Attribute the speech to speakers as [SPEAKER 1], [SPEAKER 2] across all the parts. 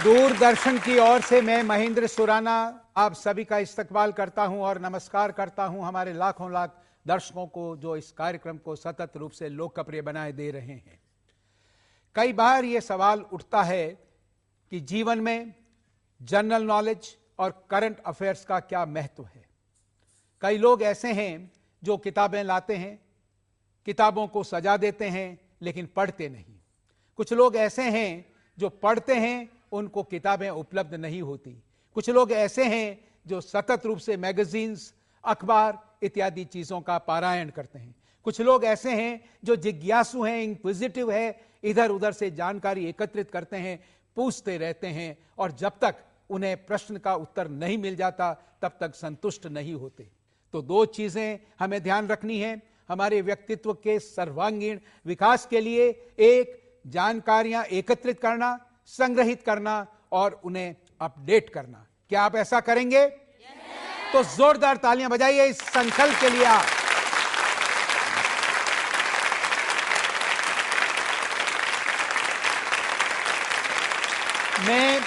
[SPEAKER 1] दूरदर्शन की ओर से मैं महेंद्र सुराना आप सभी का इस्तकबाल करता हूं और नमस्कार करता हूं हमारे लाखों लाख दर्शकों को जो इस कार्यक्रम को सतत रूप से लोकप्रिय बनाए दे रहे हैं। कई बार यह सवाल उठता है कि जीवन में जनरल नॉलेज और करंट अफेयर्स का क्या महत्व है। कई लोग ऐसे हैं जो किताबें लाते हैं, किताबों को सजा देते हैं, लेकिन पढ़ते नहीं। कुछ लोग ऐसे हैं जो पढ़ते हैं, उनको किताबें उपलब्ध नहीं होती। कुछ लोग ऐसे हैं जो सतत रूप से मैगजीन्स, अखबार इत्यादि चीजों का पारायण करते हैं। कुछ लोग ऐसे हैं जो जिज्ञासु हैं, इंक्विजिटिव है, इधर उधर से जानकारी एकत्रित करते हैं, पूछते रहते हैं और जब तक उन्हें प्रश्न का उत्तर नहीं मिल जाता तब तक संतुष्ट नहीं होते। तो दो चीजें हमें ध्यान रखनी है हमारे व्यक्तित्व के सर्वांगीण विकास के लिए। एक, जानकारियां एकत्रित करना, संग्रहित करना और उन्हें अपडेट करना। क्या आप ऐसा करेंगे? तो जोरदार तालियां बजाइए इस संकल्प के लिए। आप मैं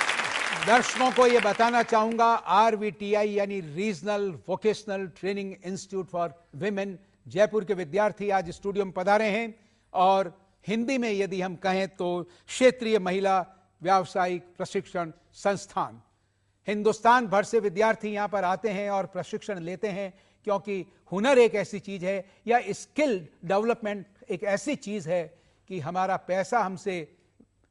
[SPEAKER 1] दर्शकों को यह बताना चाहूंगा, RVTI यानी regional vocational training institute for women, Jaipur के विद्यार्थी आज स्टूडियो में पधारे हैं और हिंदी में यदि हम कहें तो क्षेत्रीय महिला व्यावसायिक प्रशिक्षण संस्थान। हिंदुस्तान भर से विद्यार्थी यहां पर आते हैं और प्रशिक्षण लेते हैं, क्योंकि हुनर एक ऐसी चीज है या स्किल डेवलपमेंट एक ऐसी चीज है कि हमारा पैसा हमसे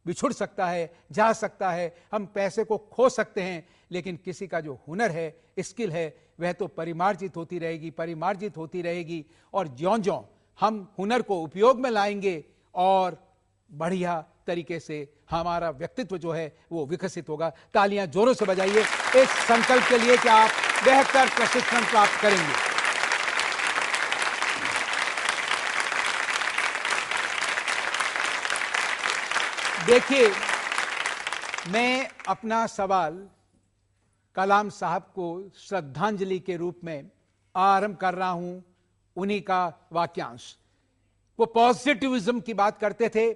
[SPEAKER 1] बिछुड़ सकता है, जा सकता है, हम पैसे को खो सकते हैं, लेकिन किसी का जो हुनर है, स्किल है, वह तो परिमार्जित होती रहेगी, परिमार्जित होती रहेगी। और ज्यों-ज्यों हम हुनर को उपयोग में लाएंगे और बढ़िया तरीके से हमारा व्यक्तित्व जो है वो विकसित होगा। तालियां जोरों से बजाइए इस संकल्प के लिए कि आप बेहतर प्रशिक्षण प्राप्त करेंगे। देखिए, मैं अपना सवाल कलाम साहब को श्रद्धांजलि के रूप में आरंभ कर रहा हूं। उन्हीं का वाक्यांश। वो पॉजिटिविज्म की बात करते थे।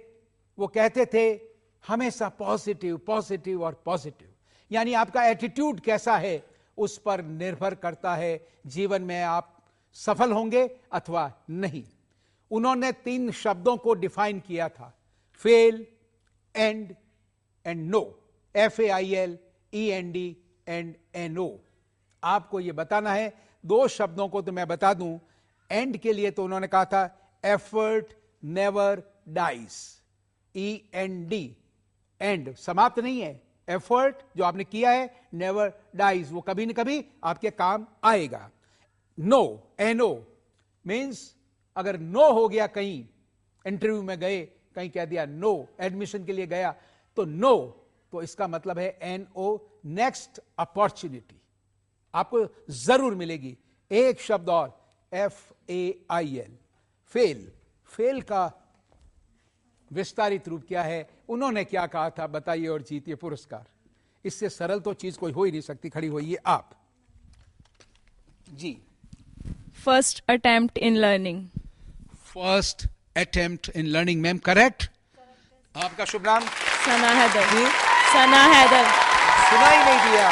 [SPEAKER 1] वो कहते थे हमेशा पॉजिटिव पॉजिटिव और पॉजिटिव, यानी आपका एटीट्यूड कैसा है उस पर निर्भर करता है जीवन में आप सफल होंगे अथवा नहीं। उन्होंने 3 शब्दों को डिफाइन किया था, fail, and and no. FAIL, END and NO। आपको यह बताना है 2 शब्दों को तो मैं बता दूं। एंड के लिए तो उन्होंने कहा था effort never dies, END, end समाप्त नहीं है। एफर्ट जो आपने किया है नेवर डाइज, वो कभी न कभी आपके काम आएगा। नो, NO मीन्स अगर नो हो गया, कहीं इंटरव्यू में गए, कहीं कह दिया नो, एडमिशन के लिए गया तो नो, तो इसका मतलब है NO, नेक्स्ट अपॉर्चुनिटी आपको जरूर मिलेगी। एक शब्द और, FAIL, फेल। फेल का विस्तारित रूप क्या है, उन्होंने क्या कहा था, बताइए और जीतिए पुरस्कार। इससे सरल तो चीज कोई हो ही नहीं सकती। खड़ी होइए आप जी।
[SPEAKER 2] First attempt in learning.
[SPEAKER 1] First attempt in learning, ma'am correct. आपका शुभ नाम?
[SPEAKER 2] सना हैदर जी। सना हैदर।
[SPEAKER 1] सुना ही नहीं दिया।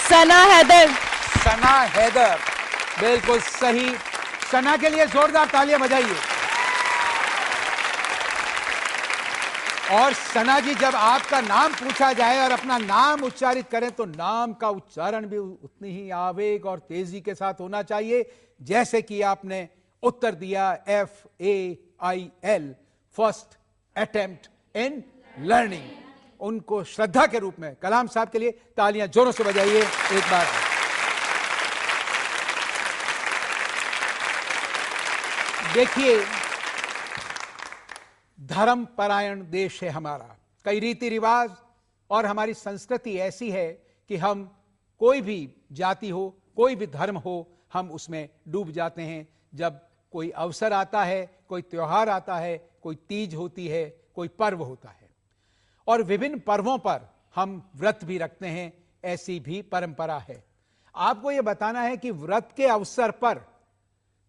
[SPEAKER 2] सना हैदर।
[SPEAKER 1] सना हैदर, बिल्कुल सही। सना के लिए जोरदार तालियां बजाइए। और सना जी, जब आपका नाम पूछा जाए और अपना नाम उच्चारित करें तो नाम का उच्चारण भी उतनी ही आवेग और तेजी के साथ होना चाहिए जैसे कि आपने उत्तर दिया FAIL, first attempt in learning. उनको श्रद्धा के रूप में कलाम साहब के लिए तालियां जोरों से बजाइए एक बार। देखिए, धर्म परायण देश है हमारा। कई रीति रिवाज और हमारी संस्कृति ऐसी है कि हम कोई भी जाति हो, कोई भी धर्म हो, हम उसमें डूब जाते हैं। जब कोई अवसर आता है, कोई त्योहार आता है, कोई तीज होती है, कोई पर्व होता है, और विभिन्न पर्वों पर हम व्रत भी रखते हैं, ऐसी भी परंपरा है। आपको यह बताना है कि व्रत के अवसर पर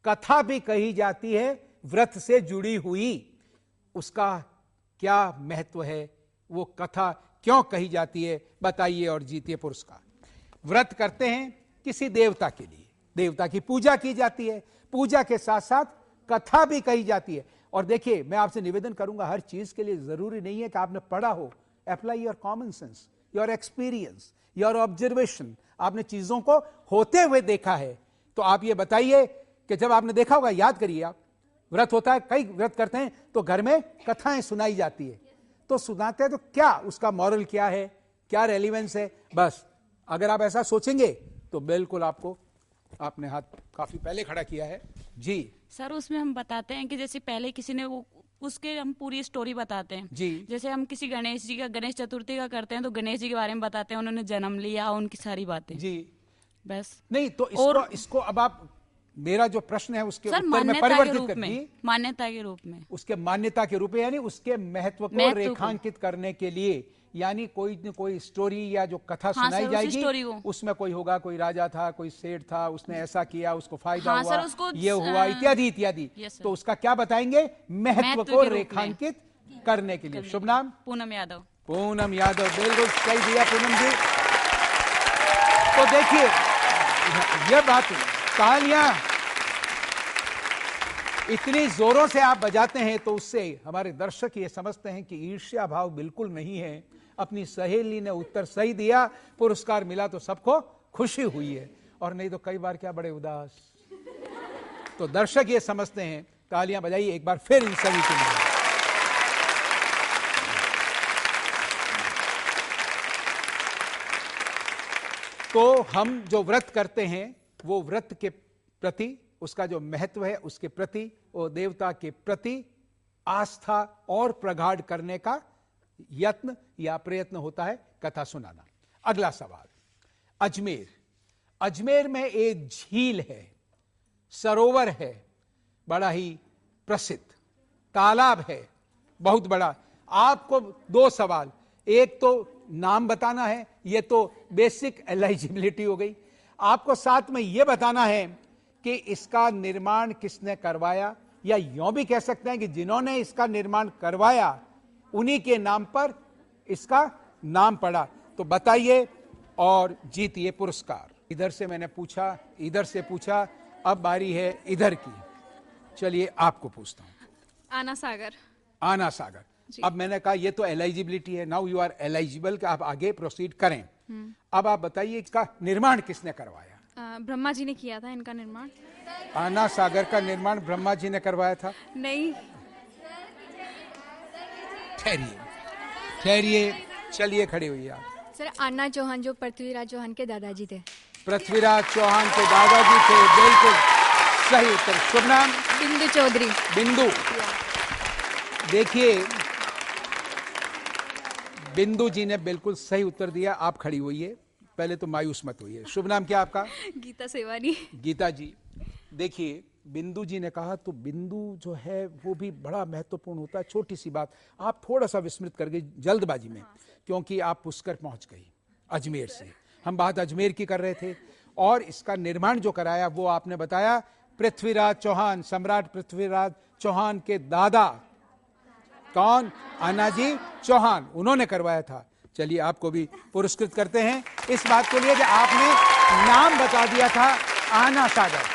[SPEAKER 1] कथा भी कही जाती है, व्रत से जुड़ी हुई। उसका क्या महत्व है, वो कथा क्यों कही जाती है, बताइए और जीतिए पुरस्कार। व्रत करते हैं किसी देवता के लिए, देवता की पूजा की जाती है, पूजा के साथ साथ कथा भी कही जाती है। और देखिए, मैं आपसे निवेदन करूंगा, हर चीज के लिए जरूरी नहीं है कि आपने पढ़ा हो। Apply your common sense, your experience, your observation. आपने चीजों को होते हुए देखा है, तो आप ये बताइए कि जब आपने देखा होगा, याद करिए आप, व्रत होता है, कई व्रत करते हैं तो घर में कथाएं सुनाई जाती है, तो सुनाते हैं तो क्या उसका मॉरल क्या है, क्या रेलिवेंस है। बस अगर आप ऐसा सोचेंगे तो बिल्कुल आपको, आपने हाथ काफी पहले खड़ा किया है जी
[SPEAKER 3] सर, उसमें हम बताते हैं कि जैसे पहले किसी ने वो उसके हम पूरी स्टोरी बताते हैं
[SPEAKER 1] जी।
[SPEAKER 3] जैसे हम किसी गणेश जी का, गणेश चतुर्थी का करते हैं तो गणेश जी के बारे में बताते हैं, उन्होंने जन्म लिया, उनकी सारी बातें
[SPEAKER 1] जी।
[SPEAKER 3] बस।
[SPEAKER 1] नहीं तो इसको अब आप, मेरा जो प्रश्न है उसके
[SPEAKER 3] सर
[SPEAKER 1] उत्तर में
[SPEAKER 3] मान्यता के
[SPEAKER 1] परिवर्तित
[SPEAKER 3] रूप
[SPEAKER 1] कर
[SPEAKER 3] में,
[SPEAKER 1] दी,
[SPEAKER 3] मान्यता के रूप में,
[SPEAKER 1] उसके मान्यता के रूप में, यानी उसके महत्व को
[SPEAKER 3] महत्व को।
[SPEAKER 1] रेखांकित करने के लिए, यानी कोई न कोई स्टोरी या जो कथा
[SPEAKER 3] हाँ
[SPEAKER 1] सुनाई
[SPEAKER 3] सर, उसी स्टोरी
[SPEAKER 1] जाएगी,
[SPEAKER 3] को।
[SPEAKER 1] उसमें कोई होगा, कोई राजा था, कोई सेठ था, उसने ऐसा किया, उसको फायदा
[SPEAKER 3] हाँ
[SPEAKER 1] हुआ,
[SPEAKER 3] सर, उसको
[SPEAKER 1] ये हुआ, इत्यादि इत्यादि।
[SPEAKER 3] Yes sir.
[SPEAKER 1] तो उसका क्या बताएंगे, महत्व
[SPEAKER 3] महत्व
[SPEAKER 1] को
[SPEAKER 3] के रूप में।
[SPEAKER 1] रेखांकित करने के लिए। शुभ नाम?
[SPEAKER 3] पूनम यादव।
[SPEAKER 1] पूनम यादव, बिल्कुल सही दिया पूनम जी। तो देखिए, यह बात, तालियां इतनी जोरों से आप बजाते हैं तो उससे हमारे दर्शक ये समझते हैं कि ईर्ष्या भाव बिल्कुल नहीं है। अपनी सहेली ने उत्तर सही दिया, पुरस्कार मिला तो सबको खुशी हुई है, और नहीं तो कई बार क्या बड़े उदास। तो दर्शक ये समझते हैं। तालियां बजाइए एक बार फिर इन सभी के लिए। तो हम जो व्रत करते हैं वो व्रत के प्रति, उसका जो महत्व है उसके प्रति, वो देवता के प्रति आस्था और प्रगाढ़ करने का यत्न या प्रयत्न होता है, कथा सुनाना। अगला सवाल, अजमेर। अजमेर में एक झील है, सरोवर है, बड़ा ही प्रसिद्ध तालाब है, बहुत बड़ा। आपको दो सवाल, एक तो नाम बताना है, यह तो बेसिक एलिजिबिलिटी हो गई। आपको साथ में यह बताना है कि इसका निर्माण किसने करवाया, या यूं भी कह सकते हैं कि जिन्होंने इसका निर्माण करवाया उन्हीं के नाम पर इसका नाम पड़ा। तो बताइए और जीतिए पुरस्कार। इधर से मैंने पूछा, इधर से पूछा, अब बारी है इधर की। चलिए आपको पूछता हूं।
[SPEAKER 4] आना सागर।
[SPEAKER 1] आना सागर। अब मैंने कहा ये तो एलिजिबिलिटी है, नाउ यू आर एलिजिबल, कि आप आगे प्रोसीड करें। अब आप बताइए इसका निर्माण किसने करवाया?
[SPEAKER 4] ब्रह्मा जी ने किया था इनका निर्माण।
[SPEAKER 1] आना सागर का निर्माण ब्रह्मा जी ने करवाया था?
[SPEAKER 4] नहीं।
[SPEAKER 1] ठहरिए ठहरिए, चलिए खड़े हुई आप।
[SPEAKER 5] सर, आना चौहान जो पृथ्वीराज चौहान के दादाजी थे।
[SPEAKER 1] पृथ्वीराज चौहान के दादाजी थे, बिल्कुल सही उत्तर। शुभ नाम?
[SPEAKER 5] बिंदु चौधरी।
[SPEAKER 1] बिंदु। देखिए, बिंदु जी ने बिल्कुल सही उत्तर दिया। आप खड़ी हुई है, पहले तो मायूस मत होइए। शुभ नाम क्या आपका?
[SPEAKER 4] गीता सेवानी।
[SPEAKER 1] गीता जी। देखिए, बिंदु जी ने कहा तो बिंदु जो है वो भी बड़ा महत्वपूर्ण होता है। छोटी सी बात आप थोड़ा सा विस्मृत कर गई जल्दबाजी में, क्योंकि आप पुष्कर पहुंच गई अजमेर से। हम बात अजमेर की कर रहे थे, और इसका निर्माण जो कराया वो आपने बताया पृथ्वीराज चौहान, सम्राट पृथ्वीराज चौहान के दादा। कौन? आनाजी चौहान, उन्होंने करवाया था। चलिए आपको भी पुरस्कृत करते हैं इस बात के लिए कि आपने नाम बता दिया था, आना सागर।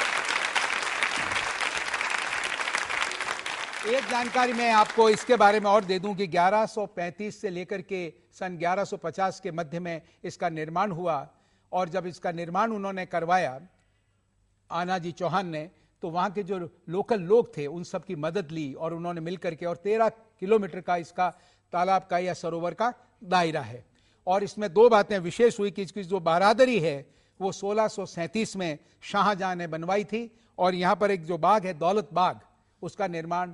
[SPEAKER 1] एक जानकारी मैं आपको इसके बारे में और दे दूं कि 1135 से लेकर के सन 1150 के मध्य में इसका निर्माण हुआ, और जब इसका निर्माण उन्होंने करवाया आनाजी चौहान ने, तो वहां के जो लोकल लोग थे उन सब की मदद ली, और उन्होंने मिलकर के, और 13 किलोमीटर का इसका तालाब का या सरोवर का दायरा है। और इसमें दो बातें विशेष हुई कि इसकी जो बारादरी है वो 1637 में शाहजहां ने बनवाई थी, और यहां पर एक जो बाग है दौलत बाग, उसका निर्माण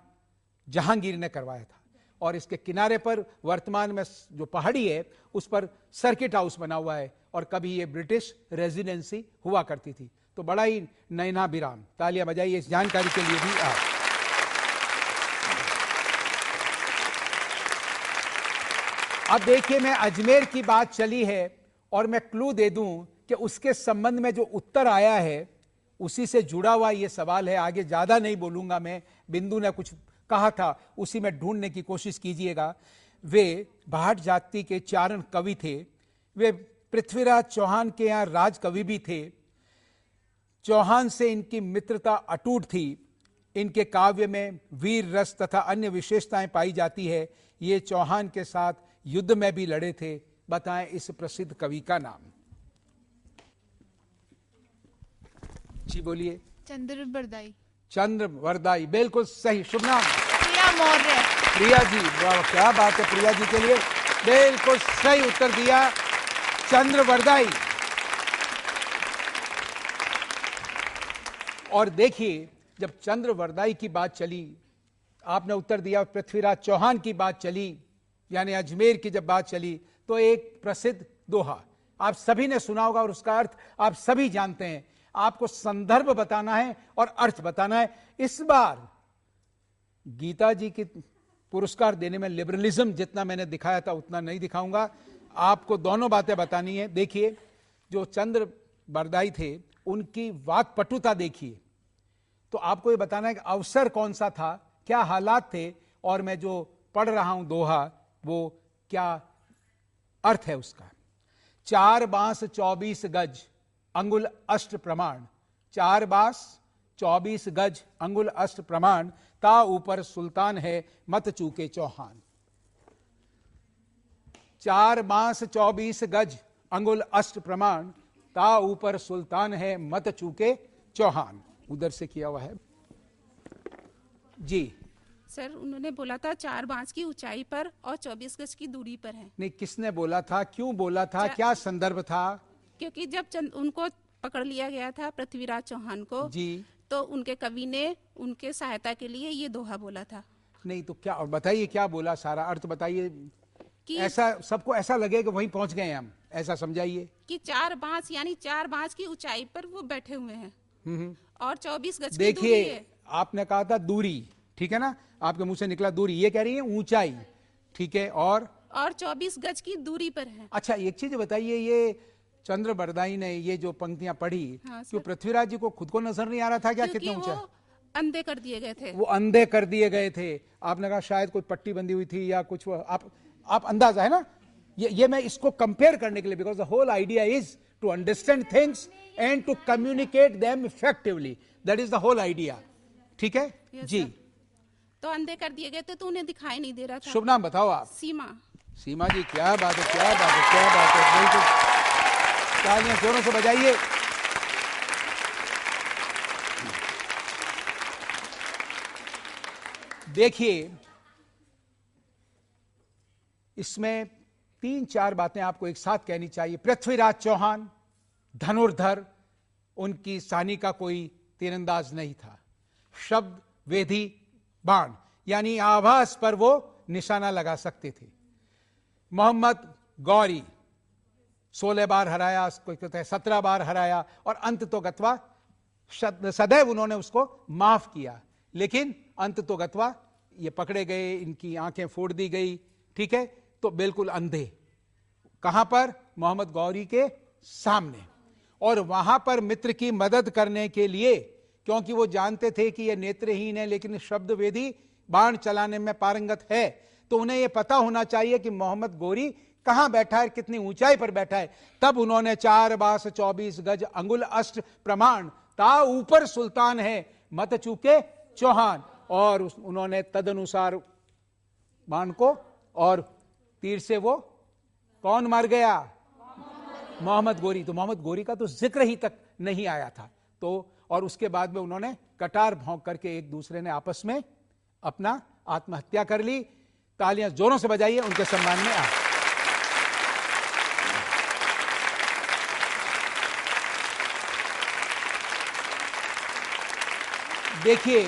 [SPEAKER 1] जहांगीर ने करवाया था। और इसके किनारे पर वर्तमान में जो पहाड़ी है उस पर सर्किट हाउस बना हुआ है, और कभी ये ब्रिटिश रेजिडेंसी हुआ करती थी। तो बड़ा ही नैना विराम। तालियां बजाइए इस जानकारी के लिए भी आप। अब देखिए, मैं अजमेर की बात चली है, और मैं क्लू दे दूं कि उसके संबंध में जो उत्तर आया है उसी से जुड़ा हुआ ये सवाल है। आगे ज्यादा नहीं बोलूंगा मैं, बिंदु ने कुछ कहा था उसी में ढूंढने की कोशिश कीजिएगा। वे भाट जाति के चारण कवि थे। वे पृथ्वीराज चौहान के यहाँ राज कवि भी थे। चौहान से इनकी मित्रता अटूट थी। इनके काव्य में वीर रस तथा अन्य विशेषताएं पाई जाती है। ये चौहान के साथ युद्ध में भी लड़े थे। बताएं इस प्रसिद्ध कवि का नाम। जी बोलिए।
[SPEAKER 6] चंद्र बरदाई।
[SPEAKER 1] चंद्र वरदाई, बिल्कुल सही। शुभ नाम?
[SPEAKER 6] प्रिया मौर्य।
[SPEAKER 1] प्रिया जी, वाह क्या बात है। प्रिया जी के लिए बिल्कुल सही उत्तर दिया, चंद्र वरदाई। और देखिए, जब चंद्र वरदाई की बात चली, आपने उत्तर दिया पृथ्वीराज चौहान की बात चली, यानी अजमेर की जब बात चली, तो एक प्रसिद्ध दोहा आप सभी ने सुना होगा और उसका अर्थ आप सभी जानते हैं। आपको संदर्भ बताना है और अर्थ बताना है। इस बार गीता जी की पुरस्कार देने में लिबरलिज्म जितना मैंने दिखाया था उतना नहीं दिखाऊंगा। आपको दोनों बातें बतानी है। देखिए, जो चंद्र बरदाई थे उनकी वाक्पटुता देखिए, तो आपको ये बताना है कि अवसर कौन सा था, क्या हालात थे, और मैं जो पढ़ रहा हूं दोहा वो क्या अर्थ है उसका। 4 बांस 24 गज अंगुल अष्ट प्रमाण, 4 बांस 24 गज अंगुल अष्ट प्रमाण, ता ऊपर सुल्तान है मत चूके चौहान। 4 बांस 24 गज अंगुल अष्ट प्रमाण, ता ऊपर सुल्तान है मत चूके चौहान। उधर से किया हुआ है जी।
[SPEAKER 7] सर उन्होंने बोला था 4 बांस की ऊंचाई पर और 24 गज की दूरी पर है।
[SPEAKER 1] नहीं, किसने बोला था, क्यों बोला था, क्या संदर्भ था?
[SPEAKER 7] क्योंकि जब उनको पकड़ लिया गया था पृथ्वीराज चौहान को
[SPEAKER 1] जी,
[SPEAKER 7] तो उनके कवि ने उनके सहायता के लिए ये दोहा बोला था।
[SPEAKER 1] नहीं तो क्या, और बताइए क्या बोला, सारा अर्थ बताइए
[SPEAKER 7] कि
[SPEAKER 1] ऐसा सबको ऐसा लगे कि वहीं पहुंच गए हम, ऐसा समझाइए।
[SPEAKER 7] कि 4 बांस यानी 4 बांस की ऊंचाई पर वो बैठे हुए हैं और 24 गज की दूरी
[SPEAKER 1] देखिए,
[SPEAKER 7] है।
[SPEAKER 1] आपने कहा था दूरी, ठीक है ना, आपके मुंह से निकला दूरी, ये कह रही है ऊंचाई, ठीक है, और
[SPEAKER 7] 24 गज की दूरी पर है।
[SPEAKER 1] अच्छा एक चीज बताइए, ये चंद्र बरदाई ने ये जो पंक्तियां पढ़ी,
[SPEAKER 7] हाँ,
[SPEAKER 1] क्यों पृथ्वीराज जी को खुद को नजर नहीं आ रहा था क्या
[SPEAKER 7] क्योंकि
[SPEAKER 1] कितना ऊंचा?
[SPEAKER 7] वो अंधे कर दिए गए थे।
[SPEAKER 1] वो अंधे कर दिए गए थे। आपने कहा शायद कोई पट्टी बंधी हुई थी या कुछ, आप अंदाजा है ना, ये मैं इसको कंपेयर करने के लिए, because the whole idea is to understand things and to communicate them effectively, that is the whole idea, ठीक है जी।
[SPEAKER 7] तो अंधे कर दिए गए थे तो उन्हें दिखाई नहीं दे रहा था।
[SPEAKER 1] शुभ नाम बताओ आप।
[SPEAKER 7] सीमा।
[SPEAKER 1] सीमा जी, क्या बात है, क्या बात है, क्या बात है, बिल्कुल तालियां जोरों से बजाइए। देखिए, इसमें 3-4 बातें आपको एक साथ कहनी चाहिए। पृथ्वीराज चौहान धनुर्धर, उनकी सानी का कोई तीरंदाज नहीं था। शब्द वेधी बाण यानी आभास पर वो निशाना लगा सकते थे। मोहम्मद गौरी 16 बार हराया, 17 बार हराया, और अंत तो गत्वा सदैव उन्होंने उसको माफ किया, लेकिन अंत तो गत्वा ये पकड़े गए, इनकी आंखें फोड़ दी गई, ठीक है, तो बिल्कुल अंधे। कहां पर? मोहम्मद गौरी के सामने। और वहां पर मित्र की मदद करने के लिए, क्योंकि वो जानते थे कि ये नेत्रहीन है लेकिन शब्द वेदी बाण चलाने में पारंगत है, तो उन्हें यह पता होना चाहिए कि मोहम्मद गौरी कहां बैठा है, कितनी ऊंचाई पर बैठा है। तब उन्होंने 4 बांस 24 गज अंगुल अष्ट प्रमाण, ता ऊपर सुल्तान है मत चूके चौहान, और उन्होंने तदनुसार बाण को, और तीर से वो कौन मार गया? मोहम्मद गौरी। तो मोहम्मद गौरी का तो जिक्र ही तक नहीं आया था। तो और उसके बाद में उन्होंने कटार भौंक करके एक दूसरे ने आपस में अपना आत्महत्या कर ली। तालियां जोरों से बजाइए उनके सम्मान में। आ देखिए,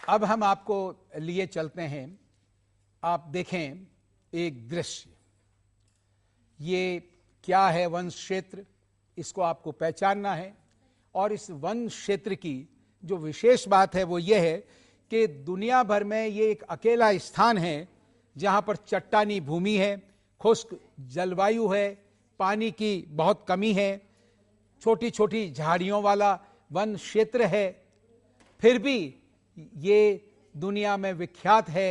[SPEAKER 1] अब हम आपको लिए चलते हैं। आप देखें एक दृश्य, ये क्या है? वन क्षेत्र, इसको आपको पहचानना है। और इस वन क्षेत्र की जो विशेष बात है वो ये है कि दुनिया भर में ये एक अकेला स्थान है जहां पर चट्टानी भूमि है, खुश्क जलवायु है, पानी की बहुत कमी है, छोटी छोटी झाड़ियों वाला वन क्षेत्र है। फिर भी ये दुनिया में विख्यात है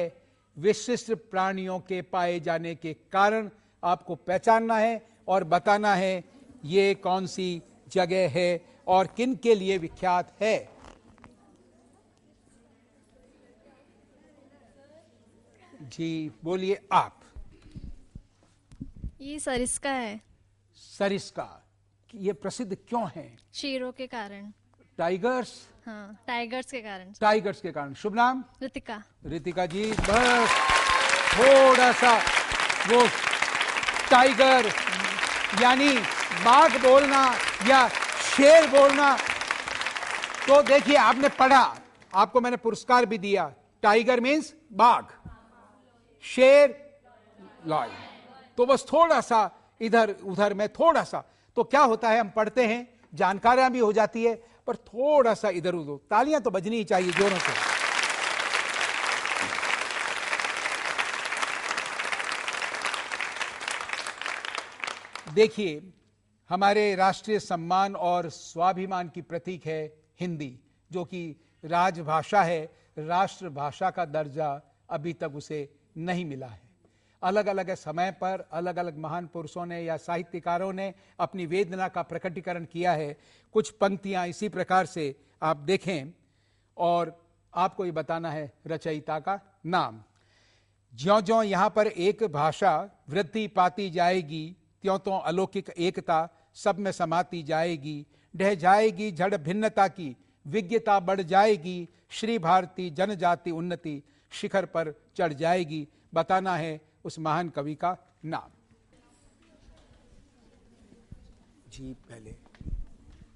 [SPEAKER 1] विशिष्ट प्राणियों के पाए जाने के कारण आपको पहचानना है और बताना है ये कौन सी जगह है और किन के लिए विख्यात है। जी बोलिए आप।
[SPEAKER 4] ये सरिस्का है।
[SPEAKER 1] सरिस्का ये प्रसिद्ध क्यों है?
[SPEAKER 4] शेरों के कारण।
[SPEAKER 1] टाइगर्स?
[SPEAKER 4] हाँ, टाइगर्स के कारण।
[SPEAKER 1] टाइगर्स के कारण। शुभ नाम?
[SPEAKER 4] ऋतिका।
[SPEAKER 1] ऋतिका जी, बस थोड़ा सा वो टाइगर यानी बाघ बोलना या शेर बोलना, तो देखिए आपने पढ़ा, आपको मैंने पुरस्कार भी दिया। टाइगर मीन्स बाघ, शेर लॉयन। तो बस थोड़ा सा इधर उधर में थोड़ा सा, तो क्या होता है हम पढ़ते हैं, जानकारियां भी हो जाती है, पर थोड़ा सा इधर उधर। तालियां तो बजनी ही चाहिए जोरों से। देखिए हमारे राष्ट्रीय सम्मान और स्वाभिमान की प्रतीक है हिंदी, जो कि राजभाषा है। राष्ट्रभाषा का दर्जा अभी तक उसे नहीं मिला है। अलग अलग समय पर अलग अलग महान पुरुषों ने या साहित्यकारों ने अपनी वेदना का प्रकटीकरण किया है। कुछ पंक्तियां इसी प्रकार से आप देखें और आपको ये बताना है रचयिता का नाम। ज्यों ज्यों यहाँ पर एक भाषा वृद्धि पाती जाएगी, त्यों त्यों अलौकिक एकता सब में समाती जाएगी। ढह जाएगी जड़ भिन्नता की, विज्ञता बढ़ जाएगी। श्री भारती जनजाति उन्नति शिखर पर चढ़ जाएगी। बताना है उस महान कवि का नाम। जी पहले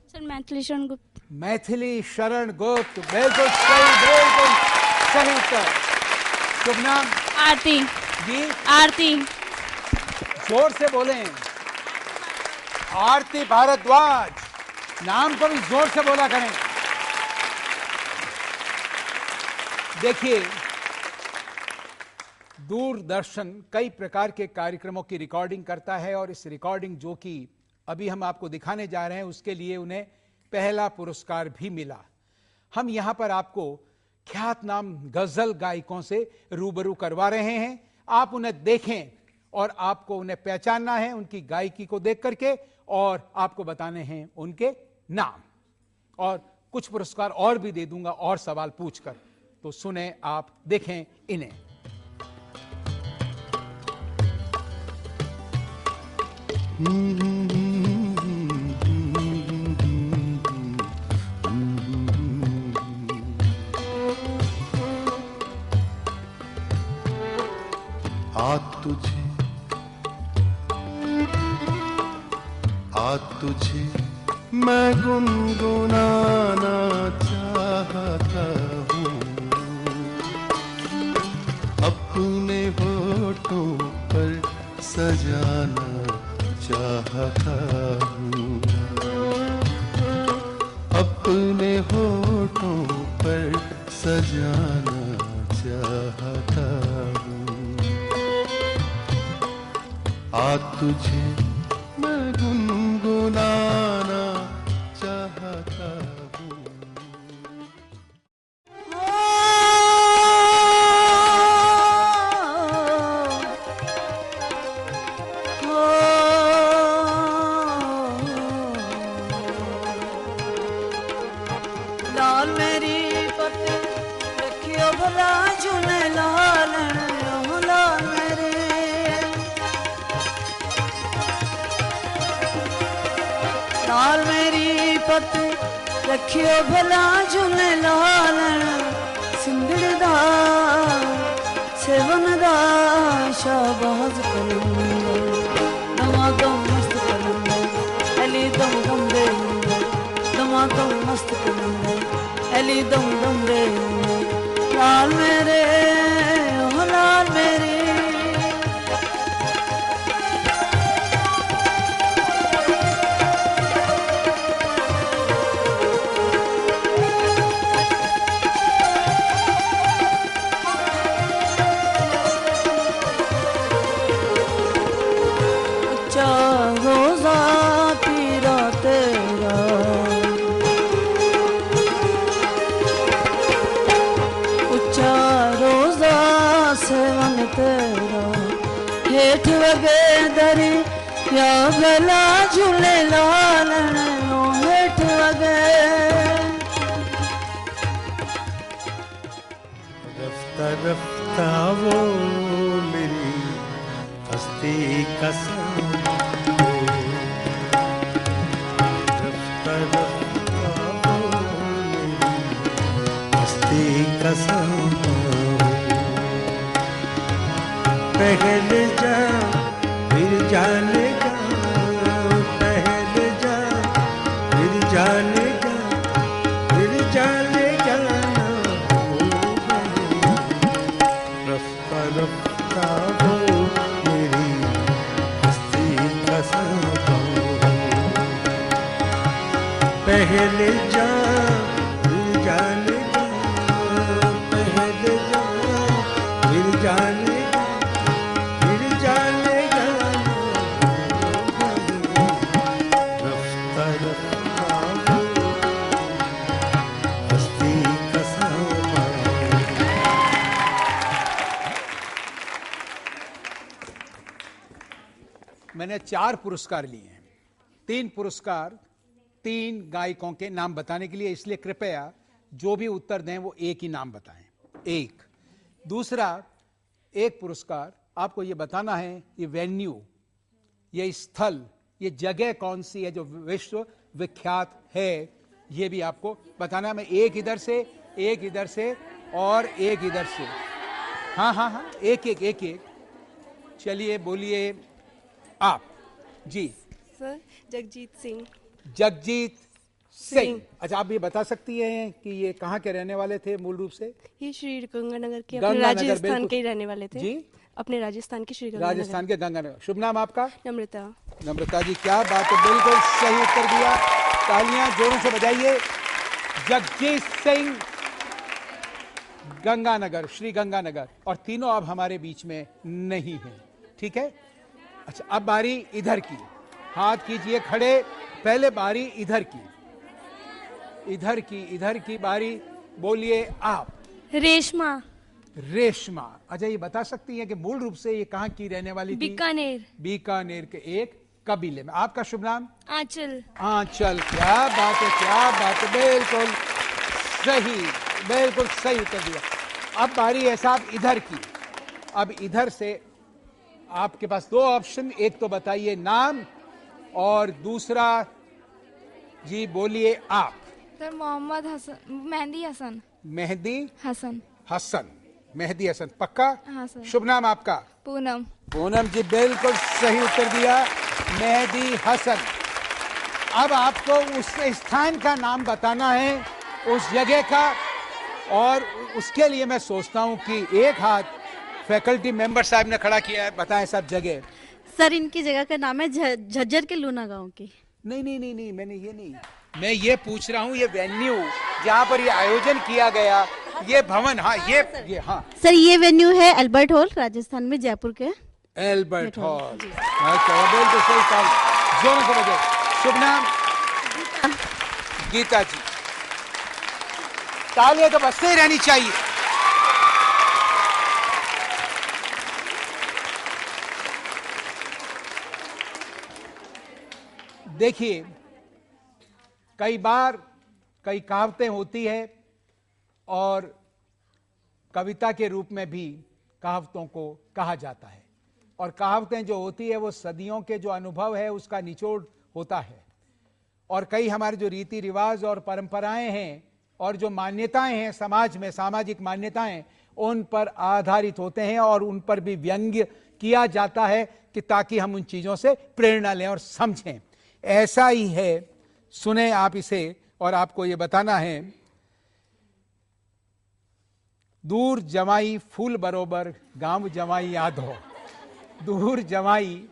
[SPEAKER 3] सर मैथिली शरण गुप्त।
[SPEAKER 1] मैथिली शरण गुप्त, बिल्कुल सही, बिल्कुल सही उत्तर। शुभ नाम?
[SPEAKER 3] आरती।
[SPEAKER 1] जी
[SPEAKER 3] आरती।
[SPEAKER 1] जोर से बोलें। आरती भारद्वाज। नाम को भी जोर से बोला करें। देखिए दूरदर्शन कई प्रकार के कार्यक्रमों की रिकॉर्डिंग करता है और इस रिकॉर्डिंग जो कि अभी हम आपको दिखाने जा रहे हैं उसके लिए उन्हें पहला पुरस्कार भी मिला। हम यहां पर आपको ख्यातनाम गजल गायकों से रूबरू करवा रहे हैं। आप उन्हें देखें और आपको उन्हें पहचानना है उनकी गायकी को देख करके, और आपको बताने हैं उनके नाम। और कुछ पुरस्कार और भी दे दूंगा और सवाल पूछकर, तो सुने आप, देखें इन्हें।
[SPEAKER 8] तुझे मैं गुनगुनाना चाहता हूँ, अपने होठों पर सजाना चाहता हूँ, अपने होठों पर सजाना चाहता हूँ। आ तुझे मैं गुनगुनाना चाहता हूँ।
[SPEAKER 9] लाल मेरी पत रखियो भला जुने लाल, लाल मेरे लाल मेरी पत रखियो भला जुने लाल, सिंदड़दा सेवन दा शाबाज कलंदर, दमादम मस्त कलंदर अली दम दम दे, दमादम मस्त कलंदर अली दम दम दे। लाल मेरे ओ लाल मेरे रोजा पीरा तेरा, उच्चा रोजा तेरा हेठ वगे दरी या गला झूले लालन हेठ वगे
[SPEAKER 8] रफ्ता रफ्ता वो मेरी हस्ती का समा हो। रफ्ता रफ्ता वो मेरी हस्ती का समा हो। पहले जा फिर जाने का, पहले जा फिर जाने का, फिर जाने का ना होगा। रफ्ता रफ्ता वो मेरी हस्ती का समा हो। पहले जा फिर जाने का, पहले जा फिर जाने का, फिर जाने का ना होगा। रफ्ता रफ्ता वो हस्ती का समा हो।
[SPEAKER 1] मैंने 4 पुरस्कार लिए हैं। 3 पुरस्कार 3 गायकों के नाम बताने के लिए, इसलिए कृपया जो भी उत्तर दें वो एक ही नाम बताएं। एक दूसरा, एक पुरस्कार आपको ये बताना है ये वेन्यू, ये स्थल, ये जगह कौन सी है जो विश्व विख्यात है, ये भी आपको बताना है। मैं एक इधर से, एक इधर से और एक इधर से, हाँ हाँ हाँ, एक एक एक एक। चलिए बोलिए आप जी।
[SPEAKER 10] सर जगजीत सिंह।
[SPEAKER 1] जगजीत सिंह। अच्छा, आप ये बता सकती हैं कि ये कहाँ के रहने वाले थे मूल रूप से?
[SPEAKER 10] ये श्री गंगानगर के, अपने
[SPEAKER 1] गंगानगर,
[SPEAKER 10] राजस्थान
[SPEAKER 1] बिल्कुल।
[SPEAKER 10] के ही रहने वाले थे
[SPEAKER 1] जी,
[SPEAKER 10] अपने राजस्थान के श्री गंगानगर।
[SPEAKER 1] राजस्थान के गंगानगर। शुभ नाम आपका?
[SPEAKER 10] नम्रता।
[SPEAKER 1] नम्रता जी, क्या बात है, बिल्कुल सही उत्तर दिया। तालियां जोरों से बजाइए। जगजीत सिंह, गंगानगर, श्री गंगानगर। और तीनों अब हमारे बीच में नहीं है, ठीक है? अच्छा, अब बारी इधर की। हाथ कीजिए खड़े। पहले बारी इधर की, इधर की, इधर की बारी। बोलिए आप।
[SPEAKER 2] रेशमा।
[SPEAKER 1] रेशमा। अच्छा, ये बता सकती हैं कि मूल रूप से ये कहाँ की रहने वाली थी?
[SPEAKER 2] बीकानेर।
[SPEAKER 1] बीकानेर के एक कबीले में। आपका शुभ नाम?
[SPEAKER 2] आंचल।
[SPEAKER 1] आंचल। क्या बात है, क्या बात है, बिल्कुल सही, बिल्कुल सही उत्तर दिया। अब बारी है साहब इधर की। अब इधर से आपके पास 2 ऑप्शन, एक तो बताइए नाम और दूसरा जी बोलिए आप।
[SPEAKER 4] सर मोहम्मद हसन, मेहंदी हसन।
[SPEAKER 1] मेहंदी
[SPEAKER 4] हसन।
[SPEAKER 1] हसन। मेहंदी हसन, पक्का?
[SPEAKER 4] हाँ सर।
[SPEAKER 1] शुभ नाम आपका?
[SPEAKER 4] पूनम।
[SPEAKER 1] पूनम जी, बिल्कुल सही उत्तर दिया, मेहंदी हसन। अब आपको उस स्थान का नाम बताना है, उस जगह का, और उसके लिए मैं सोचता हूं कि एक हाथ फैकल्टी मेंबर साहब ने खड़ा किया है। बताएं सब जगह।
[SPEAKER 10] सर इनकी जगह का नाम है झज्जर के लूना गांव की।
[SPEAKER 1] नहीं नहीं नहीं नहीं, मैंने ये नहीं, मैं ये पूछ रहा हूँ ये वेन्यू जहाँ पर ये आयोजन किया गया, ये भवन, हाँ ये हाँ
[SPEAKER 10] सर ये वेन्यू है अल्बर्ट हॉल, राजस्थान में, जयपुर के।
[SPEAKER 1] Albert hall. बिल्कुल सही कहा, जोरों से बजाओ। शुभ नाम? गीता जी। तालियां तो बजते ही रहनी चाहिए। देखिए, कई बार कई कहावतें होती है और कविता के रूप में भी कहावतों को कहा जाता है, और कहावतें जो होती है वो सदियों के जो अनुभव है उसका निचोड़ होता है, और कई हमारे जो रीति रिवाज और परंपराएं हैं और जो मान्यताएं हैं समाज में, सामाजिक मान्यताएं, उन पर आधारित होते हैं और उन पर भी व्यंग्य किया जाता है कि ताकि हम उन चीजों से प्रेरणा लें और समझें। ऐसा ही है, सुने आप इसे, और आपको ये बताना है। दूर जमाई फूल बरोबर गांव जमाई आधो, दूर जमाई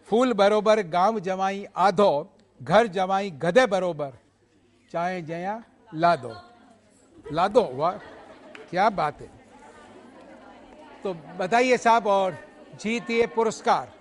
[SPEAKER 1] फूल बरोबर गांव जमाई आधो, घर जमाई गधे बरोबर चाहे जया लादो। लादो, वाह क्या बात है। तो बताइए साहब, और जीतिए पुरस्कार।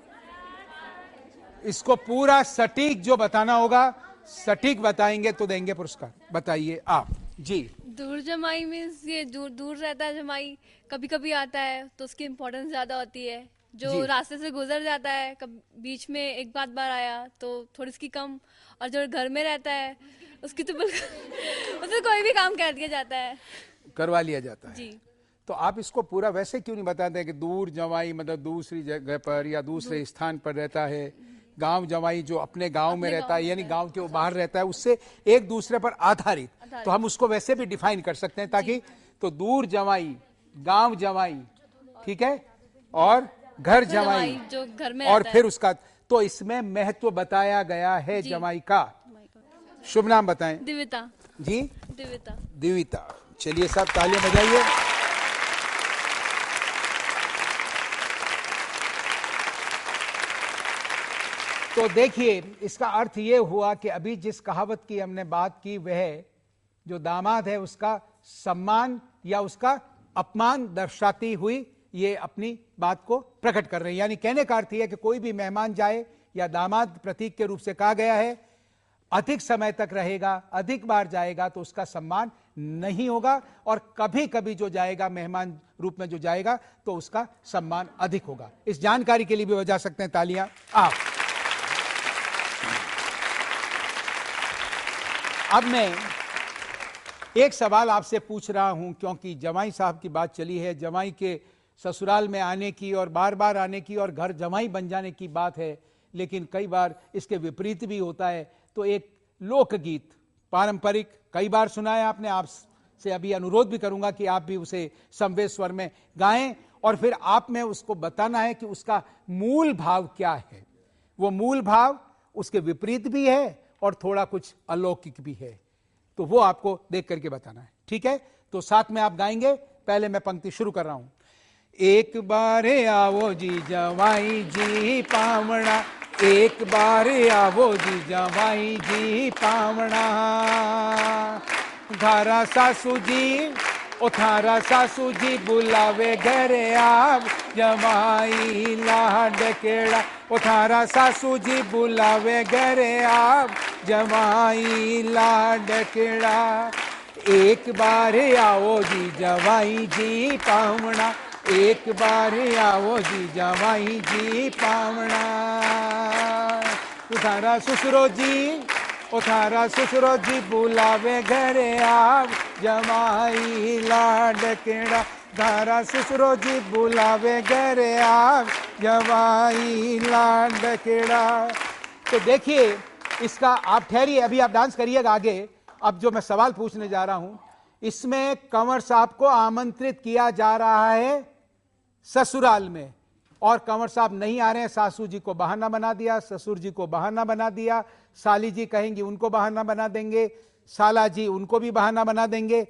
[SPEAKER 1] इसको पूरा सटीक जो बताना होगा, सटीक बताएंगे तो देंगे पुरस्कार। बताइए आप जी।
[SPEAKER 11] दूर जमाई मीन्स ये दूर दूर रहता है जमाई, कभी कभी आता है तो उसकी इम्पोर्टेंस ज्यादा होती है। जो
[SPEAKER 1] जी।
[SPEAKER 11] रास्ते से गुजर जाता है, कभी बीच में एक बार आया तो थोड़ी इसकी कम, और जो घर में रहता है उसकी तो बिल्कुल उसे कोई भी काम कर दिया जाता है,
[SPEAKER 1] करवा लिया जाता है।
[SPEAKER 11] जी।
[SPEAKER 1] तो आप इसको पूरा वैसे क्यों नहीं बताते कि दूर जवाई मतलब दूसरी जगह पर या दूसरे स्थान पर रहता है, गांव जवाई जो अपने गांव में रहता है, यानी गांव के बाहर रहता है, उससे एक दूसरे पर आधारित, तो हम उसको वैसे भी डिफाइन कर सकते हैं ताकि, तो दूर जवाई, गांव जवाई, ठीक है, और घर जवाई
[SPEAKER 11] जो घर में
[SPEAKER 1] और
[SPEAKER 11] रहता
[SPEAKER 1] फिर
[SPEAKER 11] है।
[SPEAKER 1] उसका, तो इसमें महत्व बताया गया है जवाई का। शुभ नाम बताएं
[SPEAKER 11] दिविता।
[SPEAKER 1] जी।
[SPEAKER 11] दिविता।
[SPEAKER 1] दिविता। चलिए सब तालियां बजाइए। तो देखिए इसका अर्थ ये हुआ कि अभी जिस कहावत की हमने बात की वह जो दामाद है उसका सम्मान या उसका अपमान दर्शाती हुई ये अपनी बात को प्रकट कर रहे हैं। यानी कहने का अर्थ यह है कि कोई भी मेहमान जाए या दामाद प्रतीक के रूप से कहा गया है, अधिक समय तक रहेगा, अधिक बार जाएगा तो उसका सम्मान नहीं होगा, और कभी कभी जो जाएगा मेहमान रूप में जो जाएगा तो उसका सम्मान अधिक होगा। इस जानकारी के लिए भी बजा सकते हैं तालियां आप। अब मैं एक सवाल आपसे पूछ रहा हूं, क्योंकि जमाई साहब की बात चली है, जमाई के ससुराल में आने की और बार बार आने की और घर जमाई बन जाने की बात है, लेकिन कई बार इसके विपरीत भी होता है। तो एक लोकगीत पारंपरिक कई बार सुना है आपने, आपसे अभी अनुरोध भी करूंगा कि आप भी उसे समवेत स्वर में गाएं, और फिर आप में उसको बताना है कि उसका मूल भाव क्या है। वो मूल भाव उसके विपरीत भी है और थोड़ा कुछ अलौकिक भी है, तो वो आपको देख करके बताना है, ठीक है। तो साथ में आप गाएंगे। पहले मैं पंक्ति शुरू कर रहा हूं। एक बार आवो जी जवाई जी पावना, एक बार आवो जी जवाई जी पावना, थारा सासू जी ओ थारा सासू जी बुलावे घरे आव, जवाई लाड केड़ा ओ थारा सासू जी बुलावे घरे आव, जवाई लाड केड़ा। एक बार आओ जी जवाई जी पावना, एक बार आओ जी जवाई जी पावना, थारा ससुरो जी ओ थारा ससुरो जी बुलावे घरे आव, जवाई लाड केड़ा, थारा ससुरो जी बुलावे घरे आव, जवाई लाड केड़ा। तो देखिए इसका, आप ठहरिए, अभी आप डांस करिएगा आगे। अब जो मैं सवाल पूछने जा रहा हूं, इसमें कंवर साहब को आमंत्रित किया जा रहा है ससुराल में, और कंवर साहब नहीं आ रहे हैं, सासू जी को बहाना बना दिया, ससुर जी को बहाना बना दिया, साली जी कहेंगी उनको बहाना बना देंगे, साला जी उनको भी बहाना बना देंगे।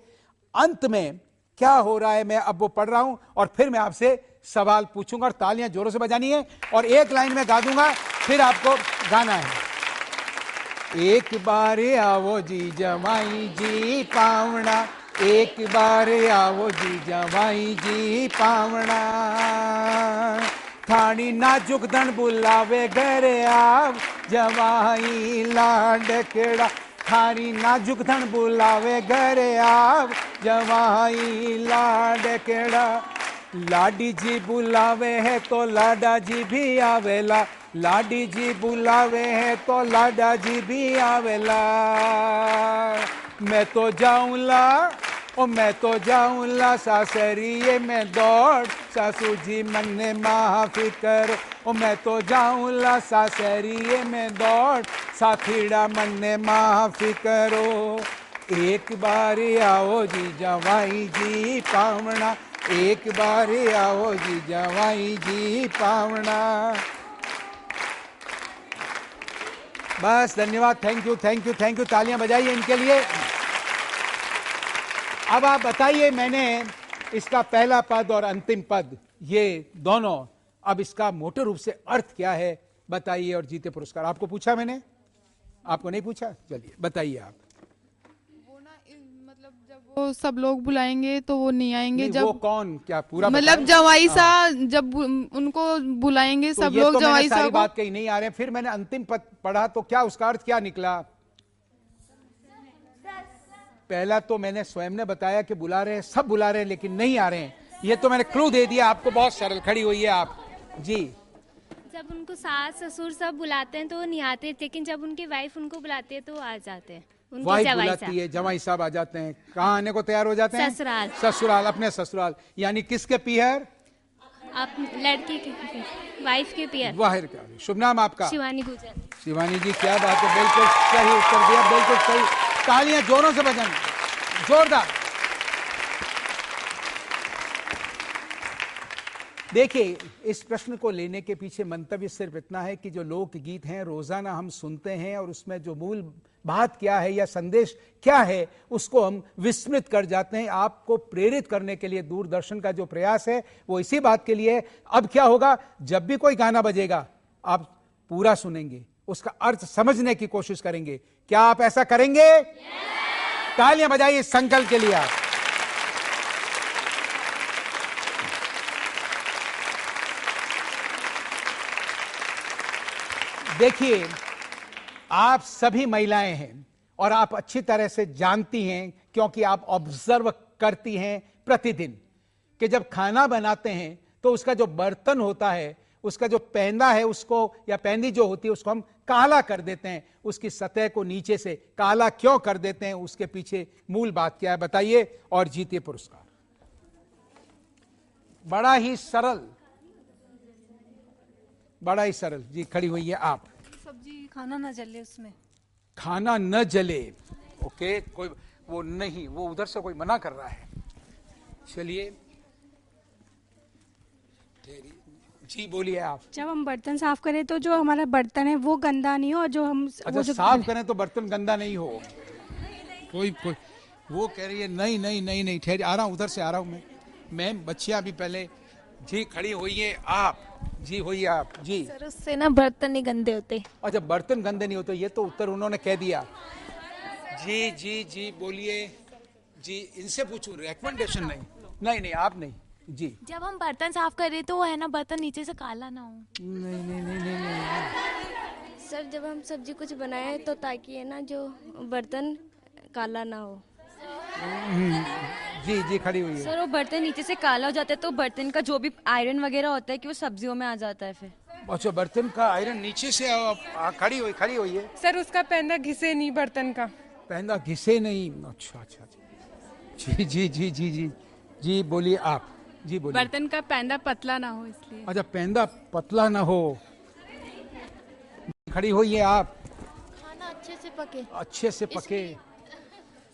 [SPEAKER 1] अंत में क्या हो रहा है मैं अब वो पढ़ रहा हूं और फिर मैं आपसे सवाल पूछूंगा, और तालियां जोरों से बजानी है, और एक लाइन में गा दूंगा, फिर आपको गाना है। एक बार आवो जी जवाई जी पावना, एक बार आवो जी जवाई जी पावना, थानी नाजुक धन बुलावे घरे आव, जवाई लाड केड़ा, थारी नाजुक धन बुलावे घरे आव, जवाई लाड केड़ा। लाडी जी बुलावे है तो लाडा जी भी आवेला, लाडी जी बुलावे है तो लाडा जी भी आवेला। मैं तो जाऊंला ओ मैं तो जाऊंला सासरिये में दौड़, सासू जी मन ने माफी करो, ओ मैं तो जाऊंला सासरिये में दौड़, साथीड़ा मन ने माफी करो। एक बार आओ जी जवाई जी पावना, एक बार आओ जी जवाई जी पावना। बस धन्यवाद, thank you thank you thank you, तालियां बजाइए इनके लिए। अब आप बताइए, मैंने इसका पहला पद और अंतिम पद ये दोनों, अब इसका मोटे रूप से अर्थ क्या है बताइए, और जीते पुरस्कार। आपको पूछा मैंने, आपको नहीं पूछा, चलिए बताइए आप।
[SPEAKER 6] वो ना मतलब जब वो सब लोग बुलाएंगे तो वो नहीं आएंगे,
[SPEAKER 1] नहीं,
[SPEAKER 6] जब
[SPEAKER 1] वो कौन, क्या पूरा
[SPEAKER 6] मतलब जवाई सा जब उनको बुलाएंगे
[SPEAKER 1] तो
[SPEAKER 6] सब
[SPEAKER 1] ये
[SPEAKER 6] लोग
[SPEAKER 1] तो
[SPEAKER 6] जवाई
[SPEAKER 1] मैंने
[SPEAKER 6] सा
[SPEAKER 1] सारी
[SPEAKER 6] को,
[SPEAKER 1] बात कही नहीं आ रहे, फिर मैंने अंतिम पद पढ़ा तो क्या उसका अर्थ क्या निकला? पहला तो मैंने स्वयं ने बताया कि बुला रहे हैं, सब बुला रहे हैं, लेकिन नहीं आ रहे हैं। ये तो मैंने क्लू दे दिया आपको, बहुत सरल। खड़ी हुई है आप जी।
[SPEAKER 4] जब उनको सास ससुर सब बुलाते हैं तो वो नहीं आते, लेकिन जब उनकी वाइफ उनको बुलाती है तो वो आ जाते हैं। उनके
[SPEAKER 1] वाइफ
[SPEAKER 4] जवाई
[SPEAKER 1] बुलाती है, जवाई साहब आ जाते हैं। कहाँ आने को तैयार हो जाते हैं?
[SPEAKER 4] ससुराल।
[SPEAKER 1] ससुराल, अपने ससुराल। यानी किसके पीहर?
[SPEAKER 4] आप लड़की के वाइफ के पियर।
[SPEAKER 1] वाहिर क्या? शुभ नाम आपका?
[SPEAKER 4] शिवानी गुजर।
[SPEAKER 1] शिवानी जी, क्या बात है, बिल्कुल सही उत्तर दिया, बिल्कुल सही। तालियां जोरों से बजाएं, जोरदार। देखिए, इस प्रश्न को लेने के पीछे मंतव्य सिर्फ इतना है कि जो लोकगीत हैं रोजाना हम सुनते हैं और उसमें जो मूल बात क्या है या संदेश क्या है उसको हम विस्मृत कर जाते हैं। आपको प्रेरित करने के लिए दूरदर्शन का जो प्रयास है वो इसी बात के लिए है। अब क्या होगा, जब भी कोई गाना बजेगा आप पूरा सुनेंगे, उसका अर्थ समझने की कोशिश करेंगे। क्या आप ऐसा करेंगे? तालियां बजाइए इस संकल्प के लिए आप। देखिए, आप सभी महिलाएं हैं और आप अच्छी तरह से जानती हैं, क्योंकि आप ऑब्जर्व करती हैं प्रतिदिन, कि जब खाना बनाते हैं तो उसका जो बर्तन होता है, उसका जो पैंदा है उसको, या पैंदी जो होती है उसको हम काला कर देते हैं। उसकी सतह को नीचे से काला क्यों कर देते हैं, उसके पीछे मूल बात क्या है बताइए और जीतिए पुरस्कार। बड़ा ही सरल, बड़ा ही सरल। जी, खड़ी हुई है आप।
[SPEAKER 11] सब्जी खाना ना जले उसमें।
[SPEAKER 1] खाना न जले, ओके। कोई वो नहीं, वो उधर से कोई मना कर रहा है। चलिए जी, बोलिए आप।
[SPEAKER 12] जब हम बर्तन साफ करें तो जो हमारा बर्तन है वो गंदा नहीं हो, और जो हम
[SPEAKER 1] अच्छा, साफ करें तो बर्तन गंदा नहीं हो। कोई वो कह रही है नहीं नहीं नहीं नहीं, ठहर, आ रहा हूं, उधर से आ रहा हूं मैं। मैम, बच्चियां भी पहले। जी, खड़ी हुई है आप। जी, होइए आप। जी
[SPEAKER 12] सर, उससे ना बर्तन नहीं गंदे होते।
[SPEAKER 1] अच्छा, बर्तन गंदे नहीं होते, ये तो उत्तर उन्होंने कह दिया। जी जी जी, बोलिए जी। इनसे पूछूं, रिकमेंडेशन नहीं? नहीं नहीं, आप नहीं। जी,
[SPEAKER 12] जब हम बर्तन साफ करें तो है ना बर्तन नीचे से काला ना हो।
[SPEAKER 1] नहीं नहीं नहीं नहीं, नहीं।
[SPEAKER 11] सर, जब हम सब्जी कुछ बनाए तो ताकि है ना जो बर्तन काला ना हो।
[SPEAKER 1] जी जी, खड़ी हुई है।
[SPEAKER 13] सर, वो बर्तन नीचे से काला हो जाता है तो बर्तन का जो भी आयरन वगैरह होता है कि वो सब्जियों में आ जाता है फिर।
[SPEAKER 1] अच्छा, बर्तन का आयरन नीचे से खड़ी हुई है।
[SPEAKER 6] सर, उसका पैंदा घिसे नहीं बर्तन का।
[SPEAKER 1] पैंदा घिसे नहीं? अच्छा अच्छा अच्छा। जी जी जी जी जी जी, बोलिए आप। जी, बोलिए।
[SPEAKER 6] बर्तन का पैंदा पतला ना हो इसलिए।
[SPEAKER 1] अच्छा, पैंदा पतला ना हो। खड़ी हुई है आप।
[SPEAKER 12] खाना अच्छे से पके।
[SPEAKER 1] अच्छे से पके।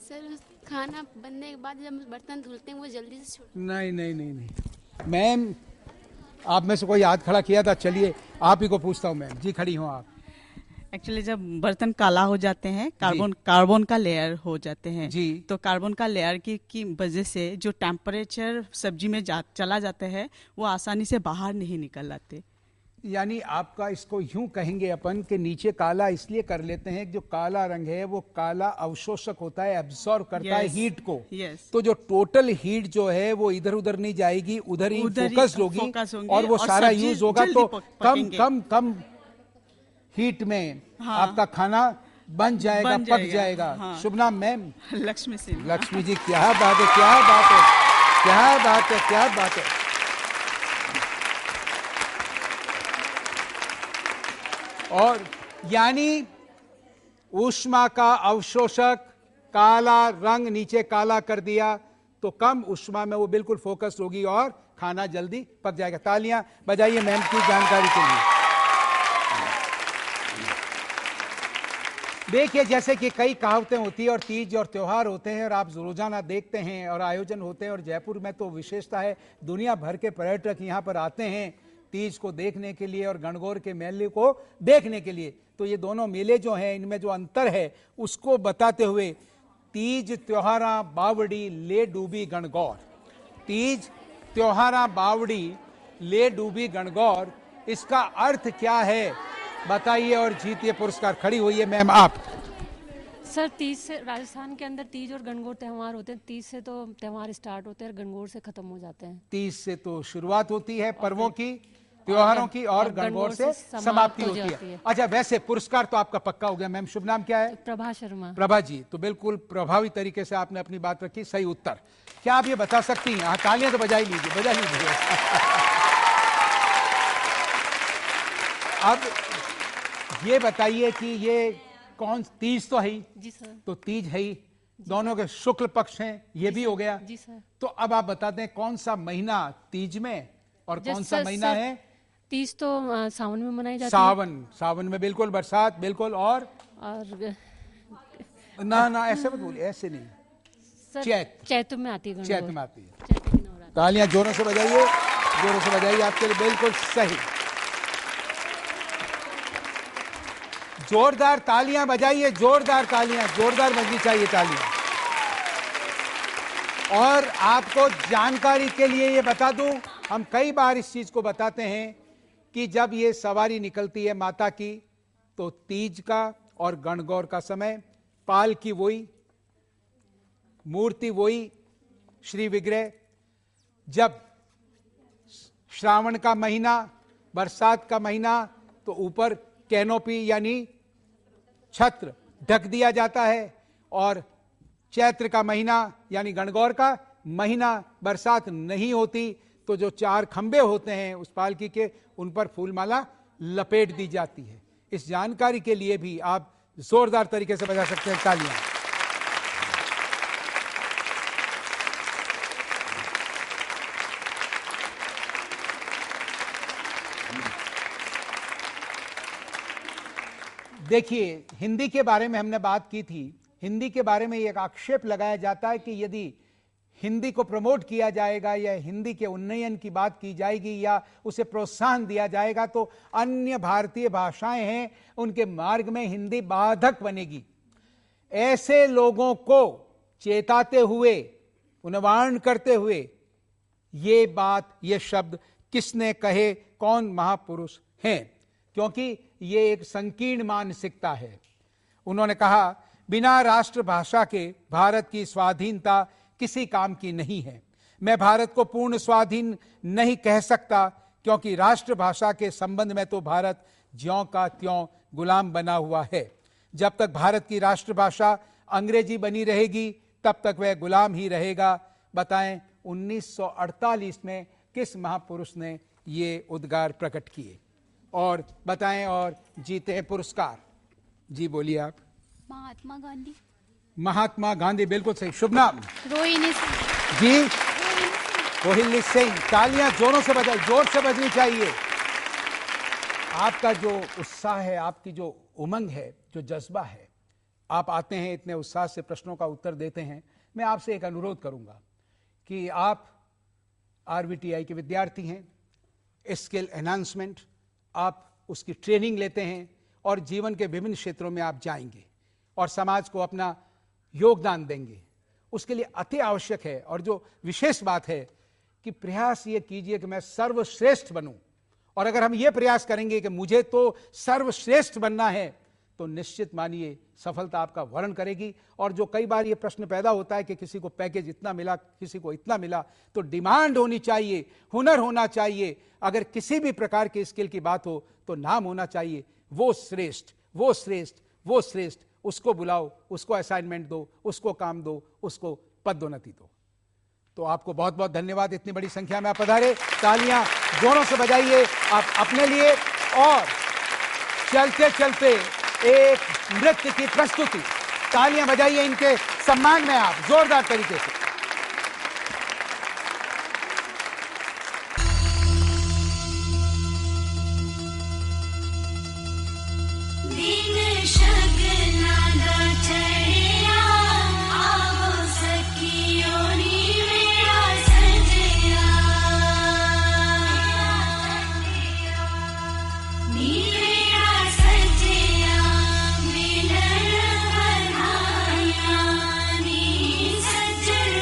[SPEAKER 12] सर, खाना बनने के बाद जब बर्तन धुलते हैं वो जल्दी से छूट।
[SPEAKER 1] नहीं नहीं नहीं नहीं, मैम, आप में से कोई हाथ खड़ा किया था। चलिए, आप ही को पूछता हूँ मैम। जी, खड़ी हो आप।
[SPEAKER 14] एक्चुअली जब बर्तन काला हो जाते हैं, कार्बन का लेयर हो जाते हैं
[SPEAKER 1] जी, तो
[SPEAKER 14] कार्बन का लेयर की वजह से जो टेम्परेचर सब्जी में चला जाता है वो आसानी से बाहर नहीं निकल आते।
[SPEAKER 1] यानी आपका इसको यूं कहेंगे अपन कि नीचे काला इसलिए कर लेते हैं कि जो काला रंग है वो काला अवशोषक होता है, एब्सॉर्ब करता है हीट को। तो जो टोटल हीट जो है वो इधर उधर नहीं जाएगी, उधर ही फोकस होगी और वो सारा यूज होगा। तो कम कम कम हीट में आपका खाना बन जाएगा, पक जाएगा। शुभ नाम मैम?
[SPEAKER 14] लक्ष्मी सिंह।
[SPEAKER 1] लक्ष्मी जी, क्या बात है, क्या बात है, क्या बात है, क्या बात है। और यानी ऊष्मा का अवशोषक काला रंग नीचे काला कर दिया तो कम ऊष्मा में वो बिल्कुल फोकस होगी और खाना जल्दी पक जाएगा। तालियां बजाइए मैम की जानकारी के लिए। देखिए, जैसे कि कई कहावतें होती है और तीज और त्योहार होते हैं और आप रोजाना देखते हैं और आयोजन होते हैं, और जयपुर में तो विशेषता है, दुनिया भर के पर्यटक यहाँ पर आते हैं तीज को देखने के लिए और गणगौर के मेले को देखने के लिए। तो ये दोनों मेले जो हैं इनमें जो अंतर है उसको बताते हुए, तीज त्योहारा बावड़ी ले डूबी गणगौर, तीज त्योहारा बावड़ी ले डूबी गणगौर, इसका अर्थ क्या है बताइए और जीतिए पुरस्कार। खड़ी हुई है मैम आप।
[SPEAKER 15] सर, तीज से राजस्थान के अंदर तीज और गणगौर त्यौहार होते हैं। तीज से तो त्यौहार स्टार्ट होते हैं और गणगौर से खत्म हो जाते हैं।
[SPEAKER 1] तीज से तो शुरुआत होती है पर्वों की त्योहारों की और गणगौर से समाप्ति होती है। अच्छा, वैसे पुरस्कार तो आपका पक्का हो गया। मैम, शुभ नाम क्या है?
[SPEAKER 15] प्रभा शर्मा।
[SPEAKER 1] प्रभा जी, तो बिल्कुल प्रभावी तरीके से आपने अपनी बात रखी, सही उत्तर। क्या आप ये बता सकती हैं? हाँ, तालियां तो बजा ही लीजिए, बजा लीजिए। अब ये बताइए कि ये कौन, तीज तो है ही?
[SPEAKER 15] जी सर।
[SPEAKER 1] तो तीज है ही, दोनों के शुक्ल पक्ष हैं, ये भी हो गया।
[SPEAKER 15] जी सर।
[SPEAKER 1] तो अब आप बताते हैं कौन सा महीना तीज में और कौन सा महीना है?
[SPEAKER 15] तीज तो सावन में मनाई जाती
[SPEAKER 1] है। सावन में बिल्कुल, बरसात बिल्कुल। और ना ऐसे मत बोलिए, ऐसे नहीं।
[SPEAKER 15] चैत्र में आती है।
[SPEAKER 1] चैत्र में आती है। तालियां जोरों से बजाइए, जोरों से बजाइए, आपके लिए बिल्कुल सही। जोरदार तालियां बजाइए, जोरदार तालियां, जोरदार बजनी चाहिए तालियां। और आपको जानकारी के लिए ये बता दूं, हम कई बार इस चीज को बताते हैं कि जब ये सवारी निकलती है माता की, तो तीज का और गणगौर का समय, पाल की वही, मूर्ति वही, श्री विग्रह। जब श्रावण का महीना, बरसात का महीना, तो ऊपर कैनोपी यानी छत्र ढक दिया जाता है। और चैत्र का महीना यानी गणगौर का महीना, बरसात नहीं होती, तो जो 4 खंबे होते हैं उस पालकी के, उन पर फूलमाला लपेट दी जाती है। इस जानकारी के लिए भी आप जोरदार तरीके से बजा सकते हैं तालियां। देखिए, हिंदी के बारे में हमने बात की थी। हिंदी के बारे में एक आक्षेप लगाया जाता है कि यदि हिंदी को प्रमोट किया जाएगा या हिंदी के उन्नयन की बात की जाएगी या उसे प्रोत्साहन दिया जाएगा, तो अन्य भारतीय भाषाएं हैं उनके मार्ग में हिंदी बाधक बनेगी। ऐसे लोगों को चेताते हुए, उन्हें वार्न करते हुए, ये बात, ये शब्द किसने कहे, कौन महापुरुष हैं? क्योंकि ये एक संकीर्ण मानसिकता है। उन्होंने कहा, बिना राष्ट्रभाषा के भारत की स्वाधीनता किसी काम की नहीं है। मैं भारत को पूर्ण स्वाधीन नहीं कह सकता, क्योंकि राष्ट्रभाषा के संबंध में तो भारत ज्यों का त्यों गुलाम बना हुआ है। जब तक भारत की राष्ट्रभाषा अंग्रेजी बनी रहेगी, तब तक वह गुलाम ही रहेगा। बताएं, 1948 में किस महापुरुष ने ये उद्गार प्रकट किए? और बताएं, और जीते हैं पुरस्कार। जी बोलिए आप।
[SPEAKER 12] महात्मा गांधी।
[SPEAKER 1] महात्मा गांधी, बिल्कुल सही। शुभ नाम?
[SPEAKER 12] रोहिणी सिंह
[SPEAKER 1] जी। रोहिणी सिंह। तालियां जोरों से बजाइए, जोर से बजनी चाहिए। आपका जो उत्साह है, आपकी जो उमंग है, जो जज्बा है, आप आते हैं इतने उत्साह से, प्रश्नों का उत्तर देते हैं। मैं आपसे एक अनुरोध करूंगा कि आप RVTI के विद्यार्थी हैं, स्किल एनहांसमेंट, आप उसकी ट्रेनिंग लेते हैं और जीवन के विभिन्न क्षेत्रों में आप जाएंगे और समाज को अपना योगदान देंगे। उसके लिए अति आवश्यक है, और जो विशेष बात है कि प्रयास ये कीजिए कि मैं सर्वश्रेष्ठ बनूं। और अगर हम ये प्रयास करेंगे कि मुझे तो सर्वश्रेष्ठ बनना है, तो निश्चित मानिए सफलता आपका वर्ण करेगी। और जो कई बार ये प्रश्न पैदा होता है कि किसी को पैकेज इतना मिला, किसी को इतना मिला, तो डिमांड होनी चाहिए, हुनर होना चाहिए। अगर किसी भी प्रकार की स्किल की बात हो तो नाम होना चाहिए, वो श्रेष्ठ, वो श्रेष्ठ, वो श्रेष्ठ। उसको बुलाओ, उसको असाइनमेंट दो, उसको काम दो, उसको पदोन्नति दो। तो आपको बहुत बहुत धन्यवाद, इतनी बड़ी संख्या में आप पधारे। तालियां जोरों से बजाइए आप अपने लिए। और चलते चलते एक नृत्य की प्रस्तुति, तालियां बजाइए इनके सम्मान में आप जोरदार तरीके से।
[SPEAKER 16] सजन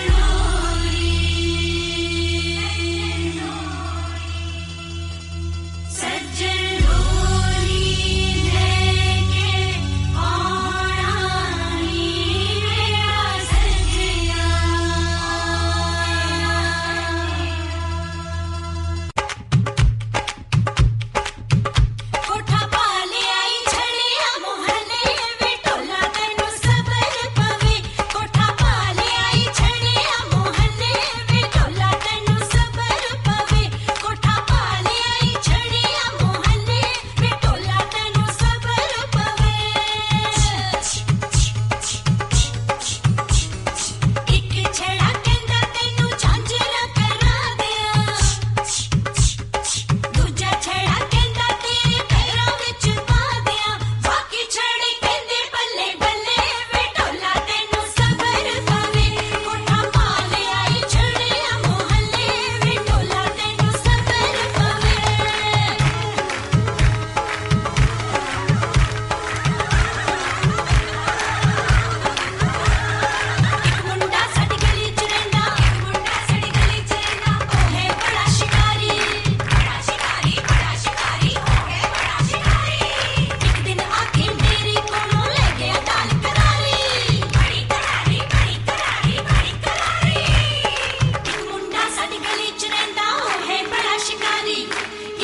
[SPEAKER 16] गली च रहिंदा ओ है बड़ा शिकारी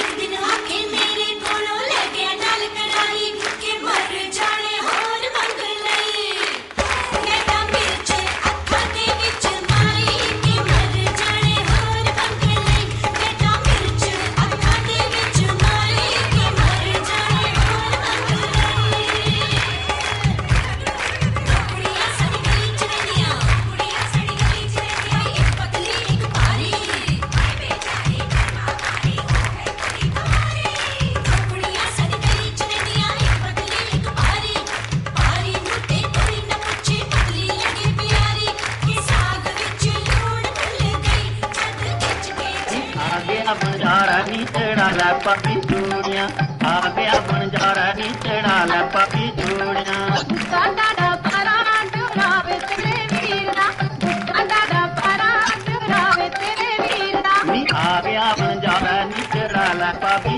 [SPEAKER 16] एक दिन आके मेरे कोलों ले गया डाल करारी के मर जाने होर मंग लई कहता मिर्च अखां दे विच मारी के मर जाने होर मंग लई कहता मिर्च अखां दे विच मारी के मर जाने होर मंग लई कुड़ियां साडी गली च रहिंदियां कुड़ियां साडी गली च रहिंदियां एक पतली एक भारी हाय बेचारी कर्मा कारी हो है बड़ी कमारी कुड़ियां साडी गली च रहिंदियां एक पतली एक भारी भारी मुट्टे कोई न पूछे पतली लगे प्यारी के साग विच लूण मिल गई जद खिच के
[SPEAKER 17] आ गया बंजारा नी चढ़ा लै पापी चूड़ियां आ गया बंजारा नी चढ़ा लै पापी चूड़ियां
[SPEAKER 16] दादा पारा डुरावे तेरे वीरा दादा पारा डुरावे तेरे वीरा
[SPEAKER 17] नी आ गया बंजारा नी चढ़ा लै पापी